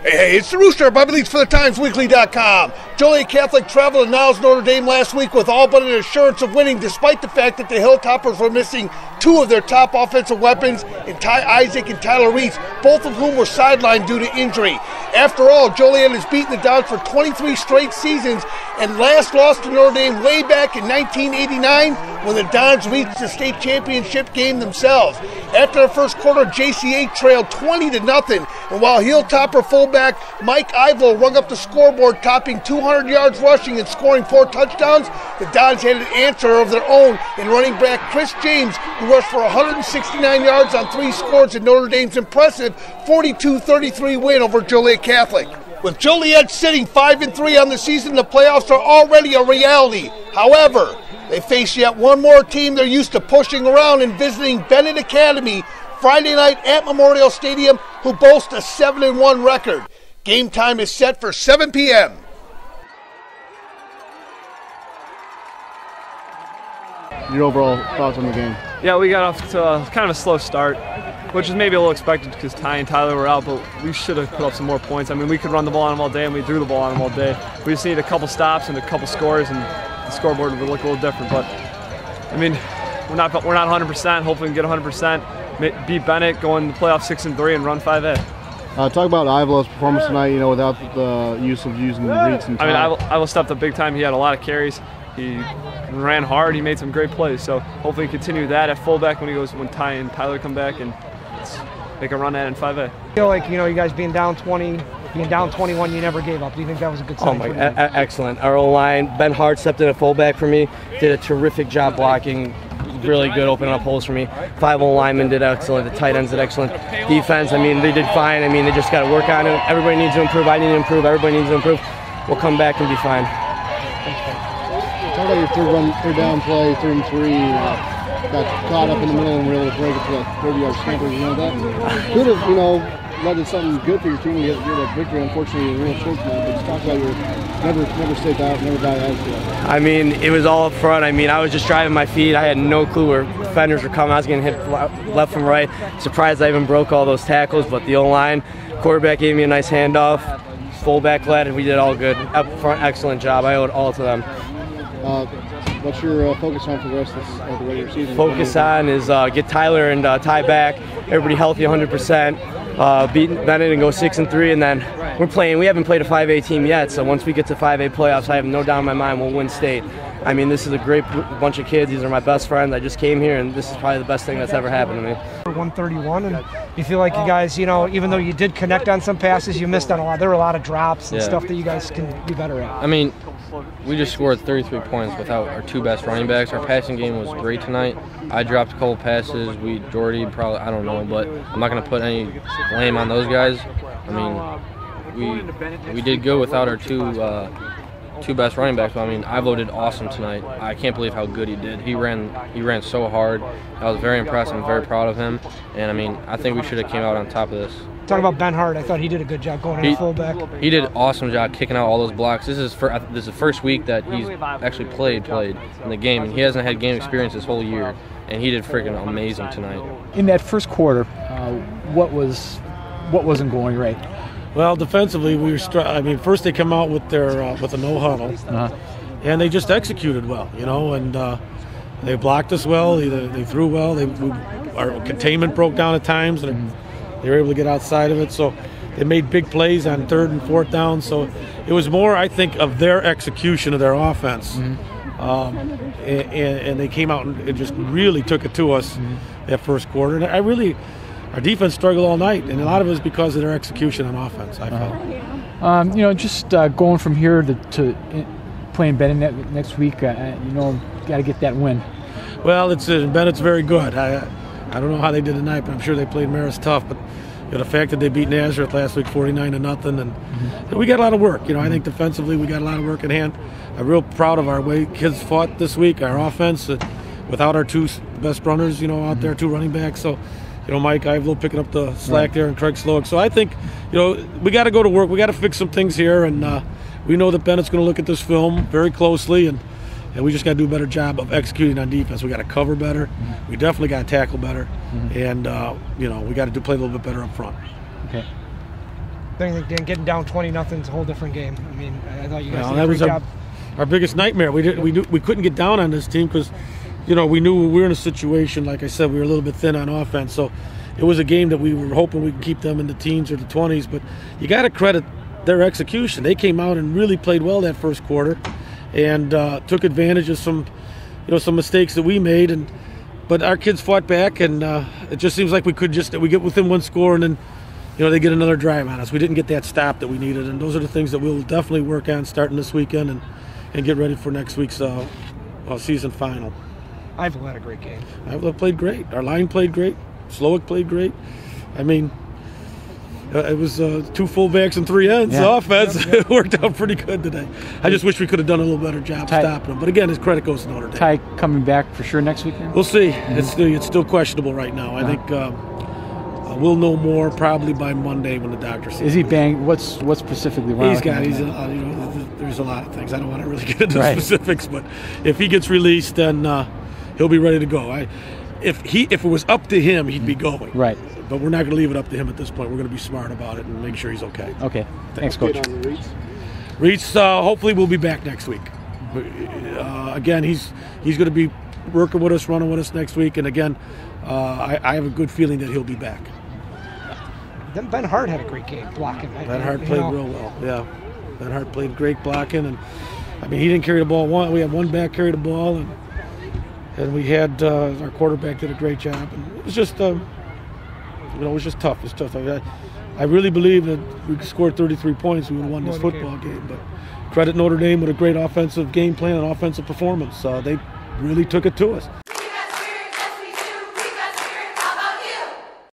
Hey, it's the Rooster, Bobby Leach for the TimesWeekly.com. Joliet Catholic traveled to Niles Notre Dame last week with all but an assurance of winning, despite the fact that the Hilltoppers were missing two of their top offensive weapons in Ty Isaac and Tyler Reese, both of whom were sidelined due to injury. After all, Joliet has beaten the Dons for 23 straight seasons and last lost to Notre Dame way back in 1989 when the Dons reached the state championship game themselves. After the first quarter, JCA trailed 20-0, and while Hilltopper fullback Mike Ivo rung up the scoreboard, topping 200 yards rushing and scoring 4 touchdowns, the Dons had an answer of their own in running back Chris James, who rushed for 169 yards on 3 scores in Notre Dame's impressive 42-33 win over Joliet Catholic. With Joliet sitting 5-3 on the season, the playoffs are already a reality. However, they face yet one more team they're used to pushing around and visiting Bennett Academy Friday night at Memorial Stadium, who boast a 7-1 record. Game time is set for 7 p.m. Your overall thoughts on the game? Yeah, we got off to kind of a slow start, which is maybe a little expected because Ty and Tyler were out, but we should have put up some more points. I mean, we could run the ball on them all day, and we threw the ball on them all day. We just needed a couple stops and a couple scores, and the scoreboard would look a little different. But, I mean, we're not 100%. Hopefully we can get 100%, beat Bennett, go in the playoff 6-3, and run 5A. Talk about Ivo's performance tonight, you know, without the using Reeds and Ty. I mean, Ivo stepped up big time. He had a lot of carries. He ran hard. He made some great plays. So hopefully continue that at fullback when Ty and Tyler come back and make a run at it in 5A. I feel like, you know, you guys being down 20, being down 21, you never gave up. Do you think that was a good sign? Excellent. Our O-line, Ben Hart stepped in at fullback for me, did a terrific job blocking, really good opening up holes for me. 5 O-linemen did excellent. The tight ends did excellent. Defense, I mean, they did fine. I mean, they just got to work on it. Everybody needs to improve. I need to improve. Everybody needs to improve. We'll come back and be fine. Talk about your third down play, 3 and 3. Got caught up in the middle and were able to break it to that 30-yard scamper. You know, that could have, you know, led to something good for your team to get that victory. Unfortunately, a real short time. But just talk about your never stayed out, never got out. I mean, it was all up front. I mean, I was just driving my feet. I had no clue where defenders were coming. I was getting hit left and right. Surprised I even broke all those tackles. But the O-line, quarterback gave me a nice handoff. Fullback led, and we did all good. Up front, excellent job. I owe it all to them. What's your focus on for the rest of the regular season? Focus on is get Tyler and Ty back, everybody healthy 100%, beat Bennett and go 6-3, and then we haven't played a 5A team yet, so once we get to 5A playoffs, I have no doubt in my mind we'll win state. I mean, this is a great bunch of kids. These are my best friends. I just came here, and this is probably the best thing that's ever happened to me. 131, and you feel like you guys, you know, even though you did connect on some passes, you missed on a lot. There were a lot of drops and stuff that you guys can be better at. I mean, we just scored 33 points without our 2 best running backs. Our passing game was great tonight. I dropped a couple passes. Jordy probably, I don't know, but I'm not going to put any blame on those guys. I mean, we did good without our two best running backs. But I mean, Ivo did awesome tonight. I can't believe how good he did. He ran so hard. I was very impressed. I'm very proud of him. And I mean, I think we should have came out on top of this. Talk about Ben Hart. I thought he did a good job going in fullback. He did an awesome job kicking out all those blocks. This is the first week that he's actually played in the game, and he hasn't had game experience this whole year. And he did freaking amazing tonight. In that first quarter, what wasn't going right? Well, defensively, we were. I mean, first they come out with their with a no huddle, and they just executed well, you know, and they blocked us well. They threw well. Our containment broke down at times, and they were able to get outside of it. So they made big plays on 3rd and 4th down. So it was more, I think, of their execution of their offense, and they came out and just really took it to us that first quarter. And our defense struggled all night, and a lot of it is because of their execution on offense, I felt. You know, just going from here to playing Bennett next week, you know, got to get that win. Well, Bennett's very good. I don't know how they did tonight, but I'm sure they played Marist tough. But you know, the fact that they beat Nazareth last week 49-0, and we got a lot of work. You know, I think defensively we got a lot of work at hand. I'm real proud of our way kids fought this week. Our offense, without our 2 best runners, you know, out there, 2 running backs. So, you know, Mike Ivo picking up the slack there, and Craig Slowick. So I think, you know, we got to go to work. We got to fix some things here, and we know that Bennett's going to look at this film very closely, and we just got to do a better job of executing on defense. We got to cover better. We definitely got to tackle better, and you know, we got to play a little bit better up front. Okay. thing. And getting down 20-0 is a whole different game. I mean, I thought you guys did a that great was job. our biggest nightmare. We couldn't get down on this team because, you know, we knew we were in a situation, like I said, we were a little bit thin on offense. So it was a game that we were hoping we could keep them in the teens or the 20s. But you got to credit their execution. They came out and really played well that first quarter and took advantage of some mistakes that we made. But our kids fought back, and it just seems like we get within one score and then, you know, they get another drive on us. We didn't get that stop that we needed, and those are the things that we'll definitely work on starting this weekend and get ready for next week's season final. Ivell had a great game. Ivell played great. Our line played great. Slowick played great. I mean, it was 2 fullbacks and 3 ends. Yeah. Offense It worked out pretty good today. I just wish we could have done a little better job stopping them. But again, his credit goes to Notre Dame. Ty coming back for sure next weekend? We'll see. It's still questionable right now. I think we'll know more probably by Monday when the doctor says. Is he banged? What's specifically wrong? There's a lot of things. I don't want to really get into specifics, but if he gets released, then he'll be ready to go. If it was up to him, he'd be going. Right. But we're not going to leave it up to him at this point. We're going to be smart about it and make sure he's okay. Okay. Thanks, Coach. Reitz, hopefully we'll be back next week. Again, he's going to be working with us, running with us next week, and again, I have a good feeling that he'll be back. Then Ben Hart had a great game blocking. Ben Hart played real well. Yeah, Ben Hart played great blocking, and I mean he didn't carry the ball. We had one back carry the ball, and we had our quarterback did a great job. And it was just it was just tough. It's tough. I really believe that we scored 33 points, we would have won this football game. But credit Notre Dame with a great offensive game plan and offensive performance. They really took it to us.